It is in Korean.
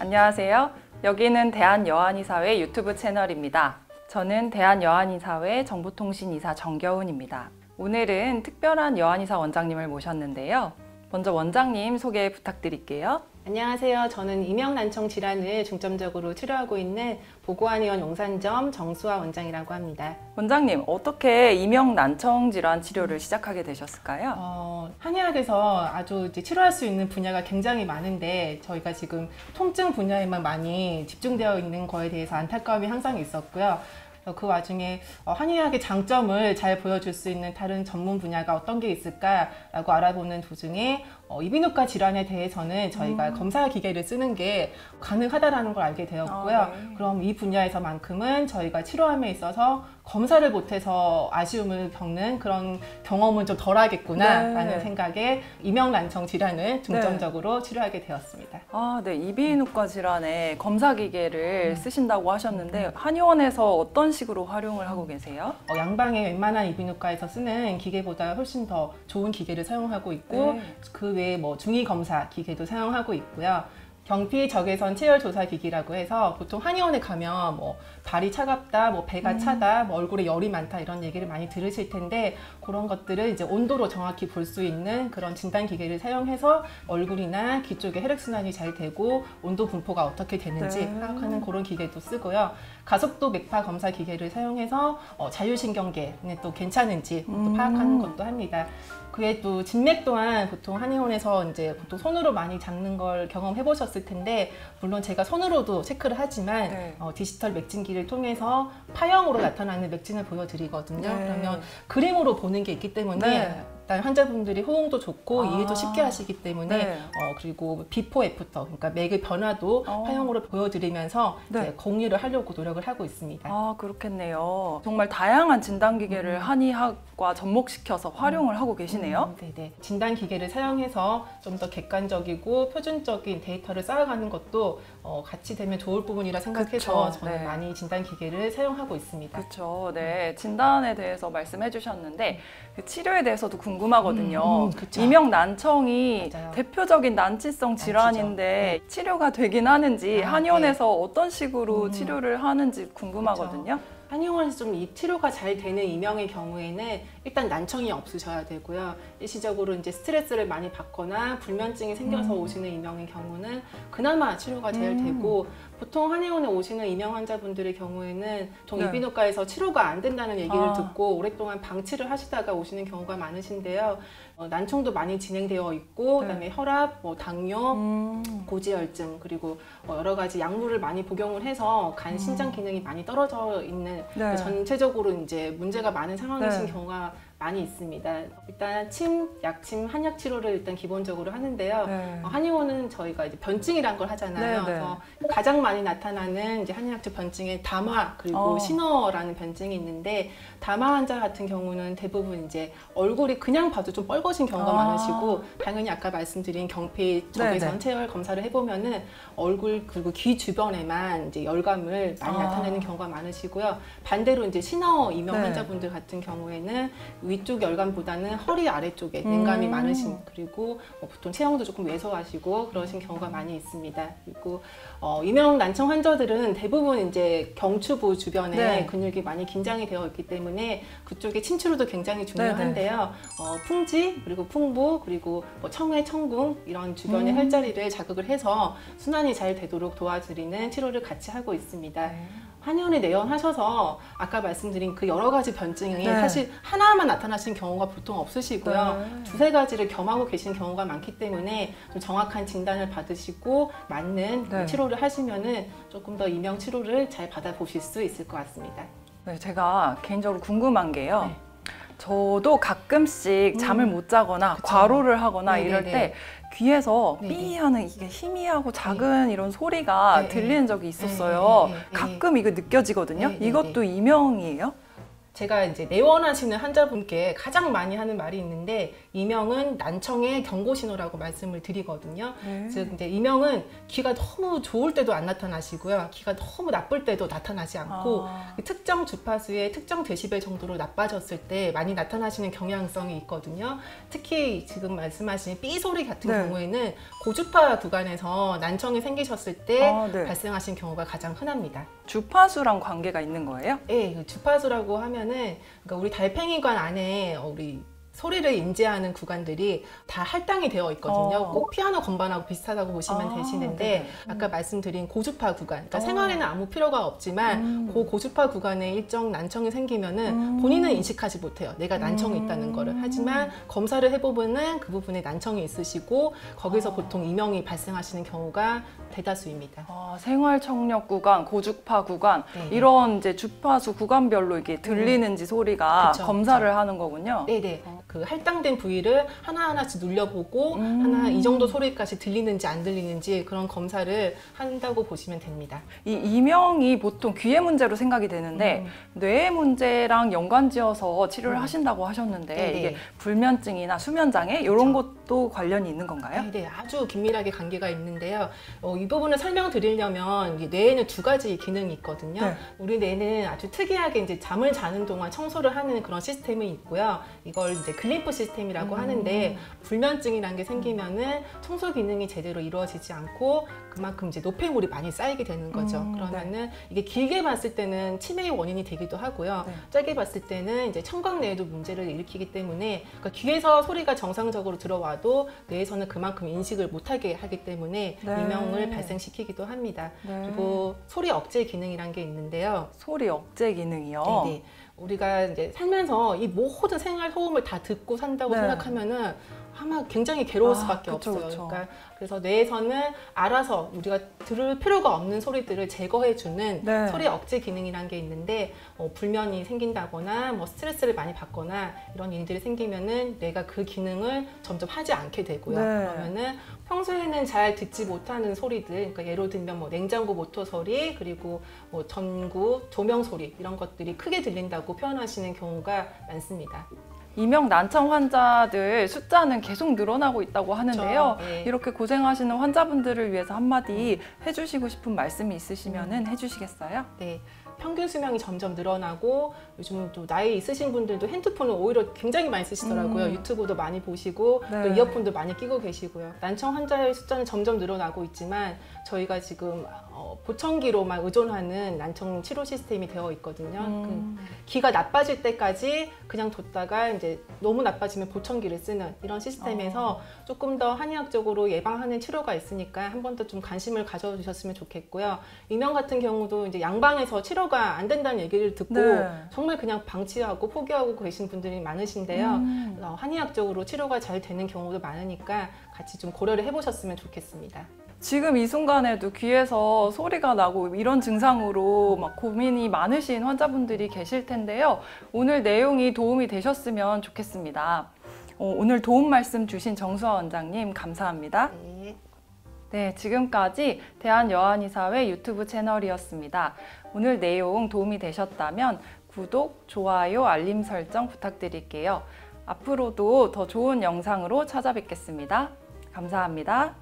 안녕하세요. 여기는 대한여한의사회 유튜브 채널입니다. 저는 대한여한의사회 정보통신이사 정겨운입니다. 오늘은 특별한 여한의사 원장님을 모셨는데요. 먼저 원장님 소개 부탁드릴게요. 안녕하세요. 저는 이명난청 질환을 중점적으로 치료하고 있는 보고한의원 용산점 정수아 원장이라고 합니다. 원장님, 어떻게 이명난청 질환 치료를 시작하게 되셨을까요? 한의학에서 아주 치료할 수 있는 분야가 굉장히 많은데 저희가 지금 통증 분야에만 많이 집중되어 있는 거에 대해서 안타까움이 항상 있었고요. 그 와중에 한의학의 장점을 잘 보여줄 수 있는 다른 전문 분야가 어떤 게 있을까라고 알아보는 도중에 이비인후과 질환에 대해서는 저희가 검사 기계를 쓰는 게 가능하다는 걸 알게 되었고요. 네. 그럼 이 분야에서만큼은 저희가 치료함에 있어서 검사를 못해서 아쉬움을 겪는 그런 경험은 좀 덜하겠구나라는 네. 생각에 이명난청 질환을 중점적으로 치료하게 되었습니다. 네. 이비인후과 질환에 검사 기계를 쓰신다고 하셨는데 한의원에서 어떤 식으로 활용을 하고 계세요? 양방에 웬만한 이비인후과에서 쓰는 기계보다 훨씬 더 좋은 기계를 사용하고 있고 그 외에 중이 검사 기계도 사용하고 있고요. 경피 적외선 체열 조사 기기라고 해서 보통 한의원에 가면 발이 차갑다, 배가 차다, 얼굴에 열이 많다 이런 얘기를 많이 들으실 텐데 그런 것들을 이제 온도로 정확히 볼 수 있는 그런 진단 기계를 사용해서 얼굴이나 귀 쪽에 혈액순환이 잘 되고 온도 분포가 어떻게 되는지 파악하는 그런 기계도 쓰고요. 가속도 맥파 검사 기계를 사용해서 자율신경계는 또 괜찮은지 또 파악하는 것도 합니다. 그외 또 진맥 또한 보통 한의원에서 이제 보통 손으로 많이 잡는 걸 경험해 보셨을 텐데 물론 제가 손으로도 체크를 하지만 디지털 맥진기를 통해서 파형으로 나타나는 맥진을 보여드리거든요. 그러면 그림으로 보는 게 있기 때문에 일단 환자분들이 호응도 좋고 이해도 쉽게 하시기 때문에 그리고 비포 애프터 그러니까 맥의 변화도 파형으로 보여드리면서 이제 공유를 하려고 노력을 하고 있습니다. 그렇겠네요. 정말 다양한 진단 기계를 한의학과 접목시켜서 활용을 하고 계시네요. 네네. 진단 기계를 사용해서 좀 더 객관적이고 표준적인 데이터를 쌓아가는 것도 같이 되면 좋을 부분이라 생각해서 저는 많이 진단 기계를 사용하고 있습니다. 그렇죠. 네. 진단에 대해서 말씀해 주셨는데 그 치료에 대해서도 궁금하거든요. 이명난청이 대표적인 난치성 질환인데 치료가 되긴 하는지 한의원에서 어떤 식으로 치료를 하는지 궁금하거든요. 한의원에서 좀 이 치료가 잘 되는 이명의 경우에는 일단 난청이 없으셔야 되고요. 일시적으로 이제 스트레스를 많이 받거나 불면증이 생겨서 오시는 이명의 경우는 그나마 치료가 잘 되고 보통 한의원에 오시는 이명 환자분들의 경우에는 보통 이비인후과에서 치료가 안 된다는 얘기를 듣고 오랫동안 방치를 하시다가 오시는 경우가 많으신데요. 난청도 많이 진행되어 있고 그다음에 혈압, 당뇨, 고지혈증 그리고 여러 가지 약물을 많이 복용을 해서 간 신장 기능이 많이 떨어져 있는 전체적으로 이제 문제가 많은 상황이신 경우가 많이 있습니다. 일단 침, 약침, 한약 치료를 일단 기본적으로 하는데요. 한의원은 저희가 이제 변증이란 걸 하잖아요. 그래서 가장 많이 나타나는 이제 한의학적 변증의 담화 그리고 신어라는 변증이 있는데 담화 환자 같은 경우는 대부분 이제 얼굴이 그냥 봐도 좀 뻘거진 경우가 많으시고 당연히 아까 말씀드린 경피 적외선 체열 검사를 해보면은 얼굴 그리고 귀 주변에만 이제 열감을 많이 나타내는 경우가 많으시고요. 반대로 이제 신어 이명 환자분들 같은 경우에는 위쪽 열감보다는 허리 아래쪽에 냉감이 많으신 그리고 보통 체형도 조금 왜소하시고 그러신 경우가 많이 있습니다. 그리고 이명 난청 환자들은 대부분 이제 경추부 주변에 근육이 많이 긴장이 되어 있기 때문에 그쪽에 침치료도 굉장히 중요한데요. 풍지 그리고 풍부 그리고 청회, 청궁 이런 주변의 혈자리를 자극을 해서 순환이 잘 되도록 도와드리는 치료를 같이 하고 있습니다. 한의원에 내원하셔서 아까 말씀드린 그 여러 가지 변증이 사실 하나만 나타나신 경우가 보통 없으시고요. 두세 가지를 겸하고 계신 경우가 많기 때문에 좀 정확한 진단을 받으시고 맞는 치료를 하시면은 조금 더 이명 치료를 잘 받아보실 수 있을 것 같습니다. 제가 개인적으로 궁금한 게요. 저도 가끔씩 잠을 못 자거나 과로를 하거나 이럴 때 귀에서 삐 하는 이게 희미하고 작은 이런 소리가 들리는 적이 있었어요. 가끔 이거 느껴지거든요. 이것도 이명이에요? 제가 이제 내원하시는 환자분께 가장 많이 하는 말이 있는데 이명은 난청의 경고 신호라고 말씀을 드리거든요. 즉 이제 이명은 기가 너무 좋을 때도 안 나타나시고요. 기가 너무 나쁠 때도 나타나지 않고 특정 주파수의 특정 데시벨 정도로 나빠졌을 때 많이 나타나시는 경향성이 있거든요. 특히 지금 말씀하신 삐 소리 같은 경우에는 고주파 구간에서 난청이 생기셨을 때 발생하신 경우가 가장 흔합니다. 주파수랑 관계가 있는 거예요? 네, 그 주파수라고 하면은 그러니까 우리 달팽이관 안에 우리 소리를 인지하는 구간들이 다 할당이 되어 있거든요. 꼭 피아노 건반하고 비슷하다고 보시면 되시는데 아까 말씀드린 고주파 구간, 그러니까 생활에는 아무 필요가 없지만 그 고주파 구간에 일정 난청이 생기면은 본인은 인식하지 못해요. 내가 난청이 있다는 거를. 하지만 검사를 해보면은 그 부분에 난청이 있으시고 거기서 보통 이명이 발생하시는 경우가 대다수입니다. 생활 청력 구간, 고주파 구간 이런 이제 주파수 구간별로 이게 들리는지 소리가 검사를 하는 거군요. 네네. 그 할당된 부위를 하나하나씩 눌려보고 하나 이 정도 소리까지 들리는지 안 들리는지 그런 검사를 한다고 보시면 됩니다. 이 이명이 보통 귀의 문제로 생각이 되는데 뇌의 문제랑 연관지어서 치료를 하신다고 하셨는데 이게 불면증이나 수면장애 이런 것도 관련이 있는 건가요? 네, 아주 긴밀하게 관계가 있는데요. 이 부분을 설명드리려면 뇌에는 두 가지 기능이 있거든요. 우리 뇌는 아주 특이하게 이제 잠을 자는 동안 청소를 하는 그런 시스템이 있고요. 이걸 이제 글림프 시스템이라고 하는데 불면증이라는 게 생기면은 청소 기능이 제대로 이루어지지 않고 그만큼 이제 노폐물이 많이 쌓이게 되는 거죠. 그러면은 이게 길게 봤을 때는 치매의 원인이 되기도 하고요. 짧게 봤을 때는 이제 청각 내에도 문제를 일으키기 때문에 그러니까 귀에서 소리가 정상적으로 들어와도 뇌에서는 그만큼 인식을 못하게 하기 때문에 이명을 발생시키기도 합니다. 그리고 소리 억제 기능이란 게 있는데요. 소리 억제 기능이요? 네네. 우리가 이제 살면서 이 모든 생활 소음을 다 듣고 산다고 생각하면은 아마 굉장히 괴로울 수밖에 없어요. 그러니까 그래서 뇌에서는 알아서 우리가 들을 필요가 없는 소리들을 제거해주는 소리 억제 기능이란 게 있는데 불면이 생긴다거나 뭐 스트레스를 많이 받거나 이런 일들이 생기면은 뇌가 그 기능을 점점 하지 않게 되고요. 그러면은 평소에는 잘 듣지 못하는 소리들, 그러니까 예를 들면 뭐 냉장고 모터 소리, 그리고 뭐 전구, 조명 소리 이런 것들이 크게 들린다고 표현하시는 경우가 많습니다. 이명 난청 환자들 숫자는 계속 늘어나고 있다고 하는데요. 이렇게 고생하시는 환자분들을 위해서 한마디 해주시고 싶은 말씀이 있으시면 해주시겠어요? 네. 평균 수명이 점점 늘어나고 요즘 또 나이 있으신 분들도 핸드폰을 오히려 굉장히 많이 쓰시더라고요. 유튜브도 많이 보시고 또 이어폰도 많이 끼고 계시고요. 난청 환자의 숫자는 점점 늘어나고 있지만 저희가 지금 보청기로만 의존하는 난청 치료 시스템이 되어 있거든요. 기가 나빠질 때까지 그냥 뒀다가 이제 너무 나빠지면 보청기를 쓰는 이런 시스템에서 조금 더 한의학적으로 예방하는 치료가 있으니까 한 번 더 좀 관심을 가져주셨으면 좋겠고요. 이명 같은 경우도 이제 양방에서 치료가 안 된다는 얘기를 듣고 정말 그냥 방치하고 포기하고 계신 분들이 많으신데요. 한의학적으로 치료가 잘 되는 경우도 많으니까 같이 좀 고려를 해보셨으면 좋겠습니다. 지금 이 순간에도 귀에서 소리가 나고 이런 증상으로 막 고민이 많으신 환자분들이 계실 텐데요. 오늘 내용이 도움이 되셨으면 좋겠습니다. 오늘 도움 말씀 주신 정수아 원장님 감사합니다. 네, 지금까지 대한여한의사회 유튜브 채널이었습니다. 오늘 내용 도움이 되셨다면 구독, 좋아요, 알림 설정 부탁드릴게요. 앞으로도 더 좋은 영상으로 찾아뵙겠습니다. 감사합니다.